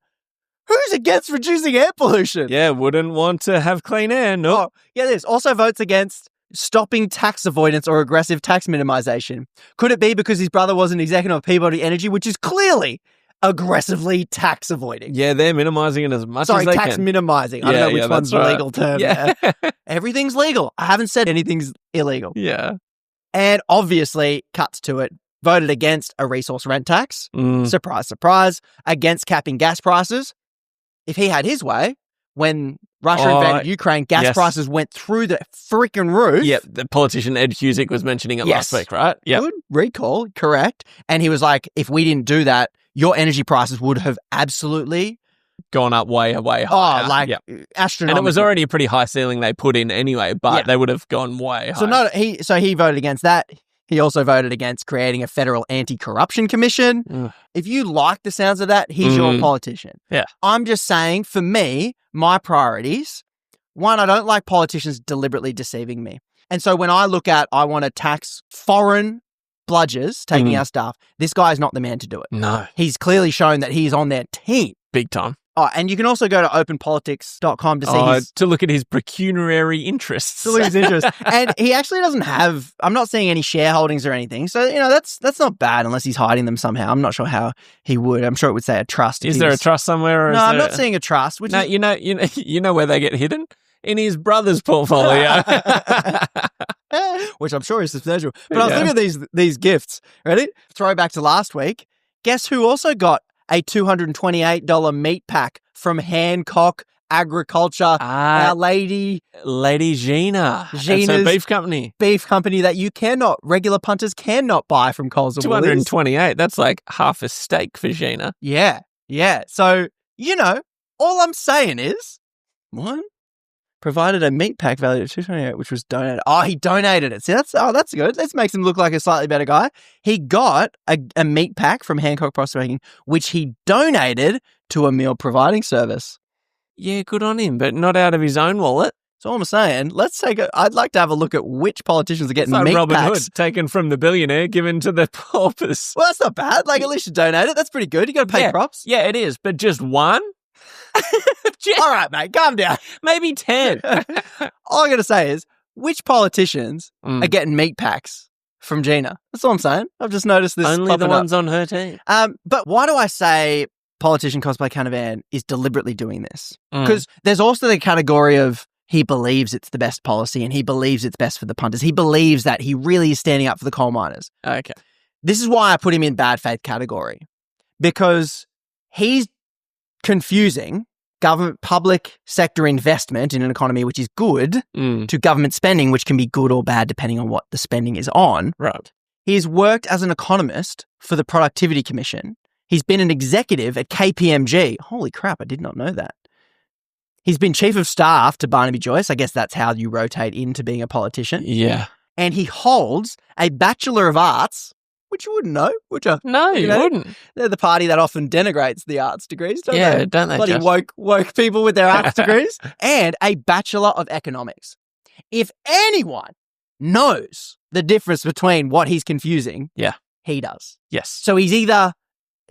Who's against reducing air pollution? Yeah, wouldn't want to have clean air. No. Oh, yeah, this also votes against stopping tax avoidance or aggressive tax minimization. Could it be because his brother was an executive of Peabody Energy, which is clearly aggressively tax avoiding? Yeah, they're minimizing it as much as they tax can. minimizing. I don't know which one's the right. legal term. Yeah. Everything's legal. I haven't said anything's illegal. Yeah. And obviously, cuts to it, voted against a resource rent tax. Surprise, surprise. Against capping gas prices. If he had his way, when Russia invaded Ukraine, gas prices went through the freaking roof. Yep, the politician Ed Cusick was mentioning it last week, right? Yeah. Good recall, correct. And he was like, if we didn't do that, your energy prices would have absolutely gone up way higher. Astronomical. And it was already a pretty high ceiling they put in anyway, but they would have gone way higher. So he voted against that. He also voted against creating a federal anti-corruption commission. If you like the sounds of that, he's your politician. Yeah. I'm just saying, for me, my priorities, one, I don't like politicians deliberately deceiving me. And so when I look at, I want to tax foreign bludgers taking our stuff, this guy is not the man to do it. No. He's clearly shown that he's on their team. Big time. Oh, and you can also go to openpolitics.com to see to look at his pecuniary interests. To look at his interests. And he actually doesn't have, I'm not seeing any shareholdings or anything. So, that's not bad unless he's hiding them somehow. I'm not sure how he would. I'm sure it would say a trust. Is there a trust somewhere? Or no, I'm not seeing a trust. Which you know where they get hidden? In his brother's portfolio. Which I'm sure is substantial. But I was looking at these gifts. Ready? Throwback to last week. Guess who also got a $228 meat pack from Hancock agriculture, our lady Gina. That's her Gina's beef company. Beef company that regular punters cannot buy from Coles or Woolies. 228. That's like half a steak for Gina. Yeah. So, all I'm saying is, one, provided a meat pack valued at $228, which was donated. Oh, he donated it. See, that's good. This makes him look like a slightly better guy. He got a meat pack from Hancock Prospecting, which he donated to a meal providing service. Yeah, good on him, but not out of his own wallet. So all I'm saying, I'd like to have a look at which politicians are getting it's like meat Robin packs. Hood, taken from the billionaire, given to the paupers. Well, that's not bad. Like, at least you donate it. That's pretty good. You got to pay props. Yeah, it is. But just one? All right, mate, calm down. Maybe 10. All I'm going to say is, which politicians are getting meat packs from Gina? That's all I'm saying. I've just noticed this. Only the ones on her team. But why do I say politician Cosplay Canavan is deliberately doing this? Because there's also the category of he believes it's the best policy and he believes it's best for the punters. He believes that he really is standing up for the coal miners. Okay. This is why I put him in bad faith category, because he's confusing government public sector investment in an economy which is good to government spending, which can be good or bad depending on what the spending is on. Right. He's worked as an economist for the Productivity Commission. He's been an executive at KPMG. Holy crap, I did not know that. He's been chief of staff to Barnaby Joyce. I guess that's how you rotate into being a politician. Yeah. And he holds a Bachelor of Arts, which you wouldn't know, would you? No, you wouldn't. They're the party that often denigrates the arts degrees, don't they? Yeah, don't they? Bloody woke people with their arts degrees. And a Bachelor of Economics. If anyone knows the difference between what he's confusing, he does. Yes. So he's either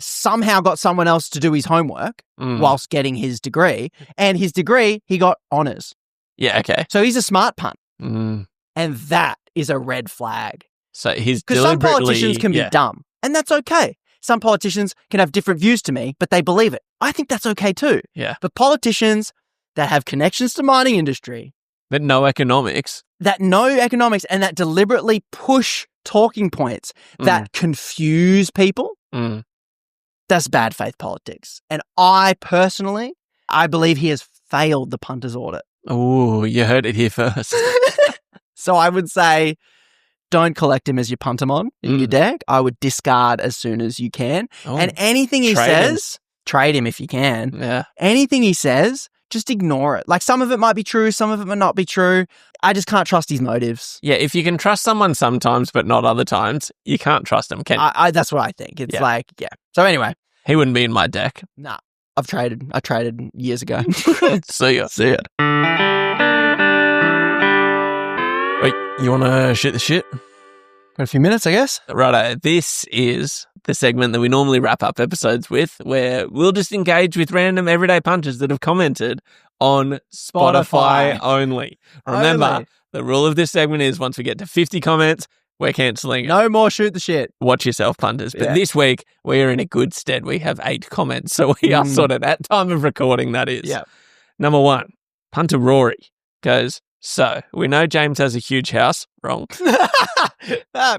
somehow got someone else to do his homework whilst getting his degree, and his degree, he got honours. Yeah, okay. So he's a smart punt. And that is a red flag. So he's because some politicians can be dumb, and that's okay. Some politicians can have different views to me, but they believe it. I think that's okay too. Yeah. But politicians that have connections to mining industry, that know economics, and that deliberately push talking points that confuse people, that's bad faith politics. And I believe he has failed the punters audit. Oh, you heard it here first. So I would say, don't collect him as your puntermon in your deck. I would discard as soon as you can. Oh, and anything he says, trade him if you can. Yeah. Anything he says, just ignore it. Like, some of it might be true, some of it might not be true. I just can't trust his motives. Yeah, if you can trust someone sometimes but not other times, you can't trust them, can you? That's what I think. It's So anyway. He wouldn't be in my deck. Nah. I traded years ago. See ya. Wait, you want to shoot the shit? Got a few minutes, I guess. Righto. This is the segment that we normally wrap up episodes with, where we'll just engage with random everyday punters that have commented on Spotify only. Remember, the rule of this segment is once we get to 50 comments, we're cancelling it. No more shoot the shit. Watch yourself, punters. But this week, we are in a good stead. We have 8 comments, so we are sorted at time of recording, that is. Yeah. Number 1, Punter Rory goes, so we know James has a huge house. Wrong.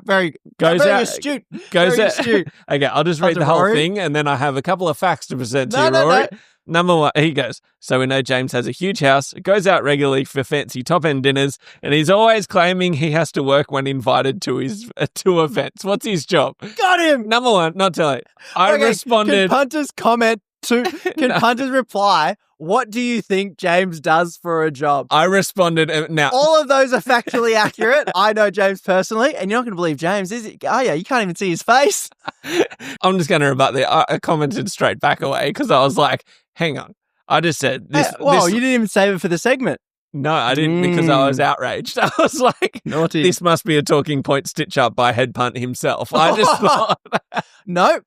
Very astute. Okay, I'll just read the whole thing, and then I have a couple of facts to present to you, Rory. No. Number 1, he goes, so we know James has a huge house, goes out regularly for fancy top-end dinners, and he's always claiming he has to work when invited to his to events. What's his job? Got him! Number 1, not telling. I responded... Can punters comment to... Can punters reply, what do you think James does for a job? I responded... Now... All of those are factually accurate. I know James personally, and you're not going to believe James, is it? Oh, yeah, you can't even see his face. I'm just going to rebut that. I commented straight back away because I was like, hang on. I just said this. You didn't even save it for the segment. No, I didn't because I was outraged. I was like, naughty. This must be a talking point stitch up by Head Punt himself. I just thought. Nope.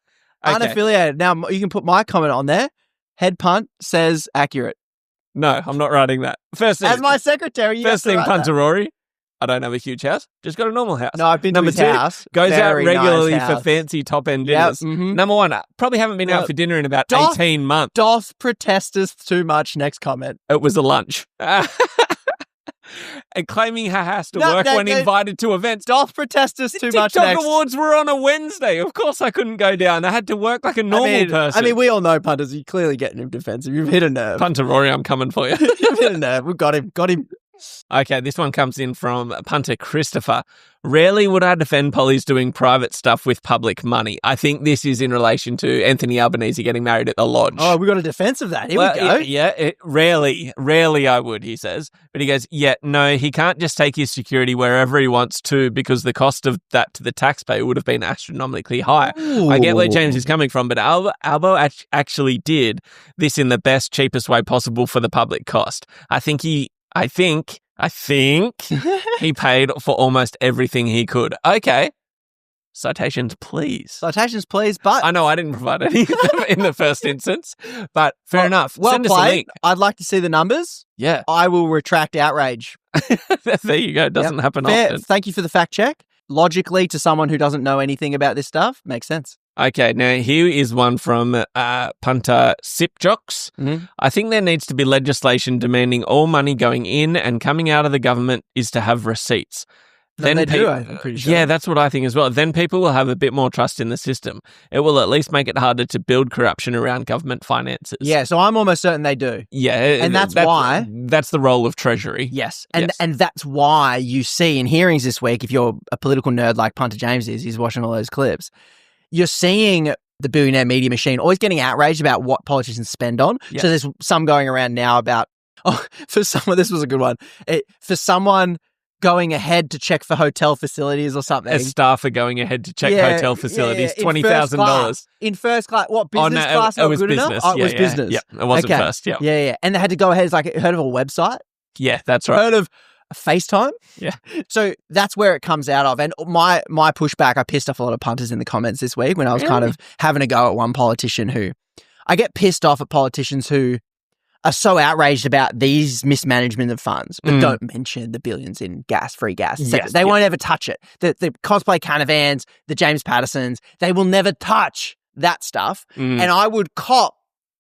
Okay. Unaffiliated. Now, you can put my comment on there. Head Punt says accurate. No, I'm not writing that. First thing, as my secretary, first thing, Punter Rory. I don't have a huge house. Just got a normal house. No, I've been to his house. Goes out Very regularly nice for house. fancy top-end dinners. Number 1, probably haven't been out for dinner in about 18 months. Doth protest us too much. Next comment. It was a lunch. and claiming he has to work when invited to events. Doth protest us too much TikTok next. Awards were on a Wednesday. Of course I couldn't go down. I had to work like a normal person. I mean, we all know, Punters, you're clearly getting him defensive. You've hit a nerve. Punter Rory, I'm coming for you. You've hit a nerve. We've got him. Okay, this one comes in from punter Christopher. Rarely would I defend Polly's doing private stuff with public money. I think this is in relation to Anthony Albanese getting married at the lodge. Oh, we got a defense of that. Here we go. Rarely I would, he says. But he goes, no, he can't just take his security wherever he wants to because the cost of that to the taxpayer would have been astronomically high. Ooh. I get where James is coming from, but Albo actually did this in the best, cheapest way possible for the public cost. I think he paid for almost everything he could. Okay. Citations, please. But I know I didn't provide any in the first instance, but fair enough. Well Send played. us a link. I'd like to see the numbers. Yeah. I will retract outrage. There you go. It doesn't happen often. Thank you for the fact check. Logically, to someone who doesn't know anything about this stuff, makes sense. Okay, now here is one from punter Sipjocks. Mm-hmm. I think there needs to be legislation demanding all money going in and coming out of the government is to have receipts. I'm pretty sure. Yeah, that's what I think as well. Then people will have a bit more trust in the system. It will at least make it harder to build corruption around government finances. Yeah, so I'm almost certain they do. Yeah. And that's why... That's the role of Treasury. Yes. And that's why you see in hearings this week, if you're a political nerd like Punter James is, he's watching all those clips, you're seeing the billionaire media machine always getting outraged about what politicians spend on. Yes. So there's some going around now about, this was a good one. For someone going ahead to check for hotel facilities or something. A staffer going ahead to check hotel facilities, $20,000. In first class. What, business class? It was good business. Enough? Oh, it was business. Yeah, it wasn't first. Yeah. Yeah. And they had to go ahead. It's like, heard of a website? Yeah, that's right. Heard of FaceTime? Yeah. So that's where it comes out of. And my pushback, I pissed off a lot of punters in the comments this week when I was kind of having a go at one politician who, I get pissed off at politicians who are so outraged about these mismanagement of funds, but don't mention the billions in free gas. Yes, they won't ever touch it. The Cosplay Canavans, the James Pattersons, they will never touch that stuff. And I would cop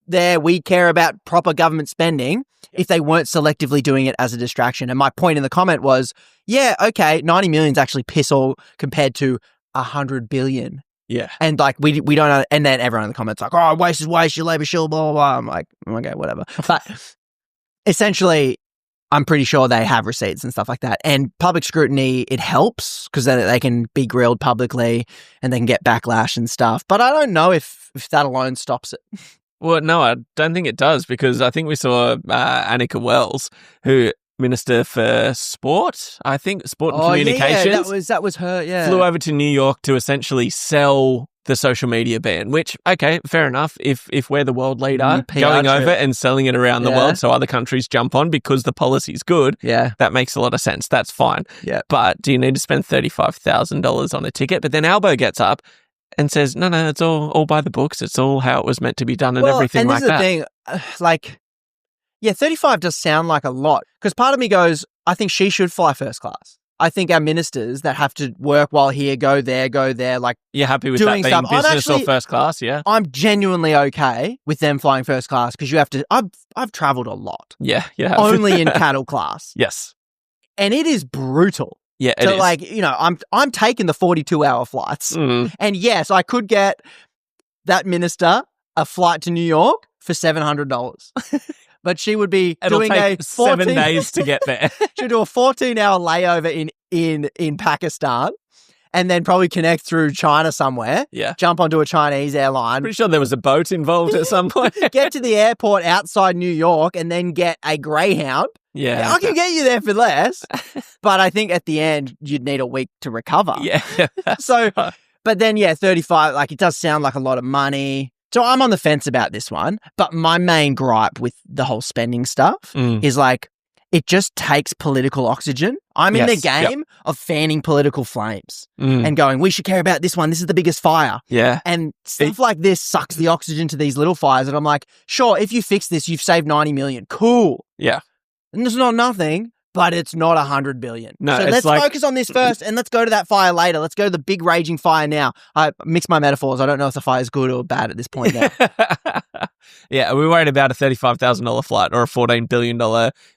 we care about proper government spending if they weren't selectively doing it as a distraction. And my point in the comment was, 90 million is actually piss all compared to 100 billion. Yeah. And like, we don't, and then everyone in the comments like, oh, waste is waste, your labour shield, blah, blah, blah. I'm like, okay, whatever. But essentially, I'm pretty sure they have receipts and stuff like that. And public scrutiny, it helps because then they can be grilled publicly and they can get backlash and stuff. But I don't know if that alone stops it. Well, no, I don't think it does because I think we saw Annika Wells, who Minister for Sport, I think, Sport and Communications. Yeah, that was her, yeah. Flew over to New York to essentially sell the social media ban, which, okay, fair enough. If we're the world leader, going over and selling it around the world so other countries jump on because the policy's good, that makes a lot of sense. That's fine. Yeah. But do you need to spend $35,000 on a ticket? But then Albo gets up and says, no, it's all by the books. It's all how it was meant to be done and everything like that. And this is the thing, 35 does sound like a lot because part of me goes, I think she should fly first class. I think our ministers that have to work while here, go there. Like, you're happy with doing that being stuff. business or first class? Yeah. I'm genuinely okay with them flying first class because you have to, I've traveled a lot. Yeah. Only in cattle class. Yes. And it is brutal. Yeah, it is. I'm taking the 42-hour flights. And yes, I could get that minister a flight to New York for $700. But she would be doing take 7 days to get there. She'd do a 14-hour layover in Pakistan and then probably connect through China somewhere. Yeah. Jump onto a Chinese airline. Pretty sure there was a boat involved at some point. Get to the airport outside New York and then get a Greyhound. Yeah. I can get you there for less. But I think at the end, you'd need a week to recover. Yeah. So, but then, 35, it does sound like a lot of money. So I'm on the fence about this one. But my main gripe with the whole spending stuff is it just takes political oxygen. I'm in the game of fanning political flames and going, we should care about this one. This is the biggest fire. Yeah. And stuff like this sucks the oxygen to these little fires. And I'm like, sure, if you fix this, you've saved 90 million. Cool. Yeah. And it's not nothing, but it's not 100 billion. No, so let's focus on this first and let's go to that fire later. Let's go to the big raging fire now. I mix my metaphors. I don't know if the fire is good or bad at this point now. Yeah, are we worried about a $35,000 flight or a $14 billion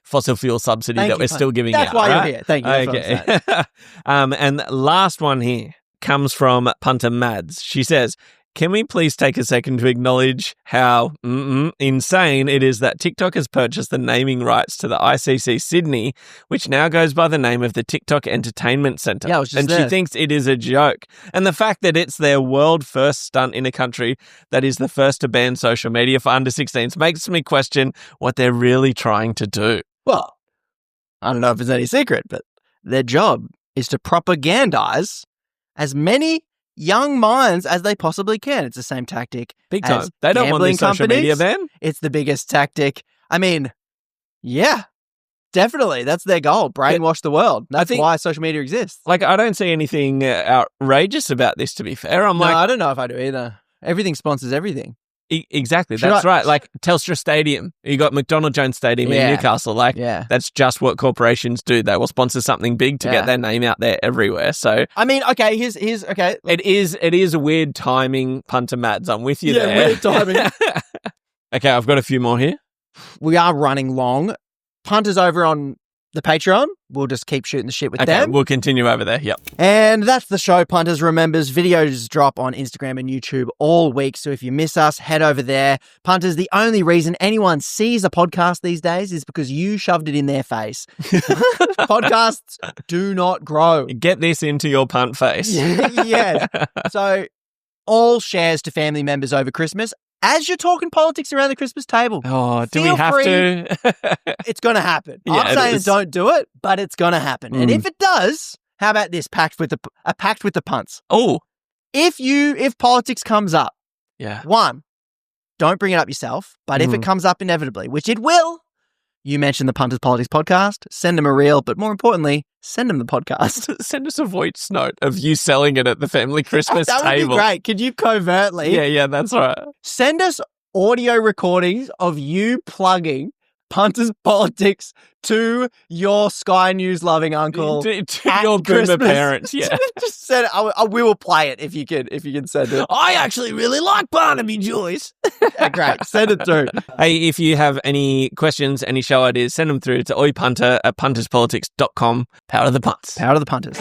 fossil fuel subsidy that we're still giving That's out? why right? you're here. Thank you. That's what I'm saying. And last one here comes from Punter Mads. She says, can we please take a second to acknowledge how insane it is that TikTok has purchased the naming rights to the ICC Sydney, which now goes by the name of the TikTok Entertainment Centre. Yeah, I was just and there. She thinks it is a joke. And the fact that it's their world first stunt in a country that is the first to ban social media for under 16s makes me question what they're really trying to do. Well, I don't know if it's any secret, but their job is to propagandize as many young minds as they possibly can. It's the same tactic. Big time. as They don't want gambling this social companies. media ban. It's the biggest tactic. I mean, yeah, definitely. That's their goal. Brainwash the world. That's why social media exists. Like, I don't see anything outrageous about this, to be fair. No, I don't know if I do either. Everything sponsors everything. Exactly. That's right. Like Telstra Stadium. You got McDonald Jones Stadium in Newcastle. Like, that's just what corporations do. They will sponsor something big to get their name out there everywhere. So, I mean, okay, here's okay. It is a weird timing, Punter Mads. I'm with you there. Yeah, weird timing. Okay, I've got a few more here. We are running long. Punters over on the Patreon. We'll just keep shooting the shit with them. We'll continue over there. Yep. And that's the show, Punters. Remembers, videos drop on Instagram and YouTube all week. So if you miss us, head over there. Punters, the only reason anyone sees a podcast these days is because you shoved it in their face. Podcasts do not grow. Get this into your punt face. Yes. So all shares to family members over Christmas. As you're talking politics around the Christmas table. Oh, do we have to? It's going to happen. Yeah, I'm saying don't do it, but it's going to happen. And if it does, how about this? A pact with the punts. Oh. If politics comes up, yeah. One, don't bring it up yourself. But if it comes up inevitably, which it will, you mention the Punters Politics podcast, send them a reel, but more importantly, send them the podcast. Send us a voice note of you selling it at the family Christmas that table. Would be great. Could you covertly? Yeah, that's right. Send us audio recordings of you plugging Punters Politics to your Sky News loving uncle, to your boomer Christmas. parents. Yeah, just send it. We will play it if you can send it. I actually really like Barnaby Joyce. Yeah, great, send it through. Hey, if you have any questions, any show ideas, send them through to oipunter@punterspolitics.com. Power to the punts. Power to the Punters.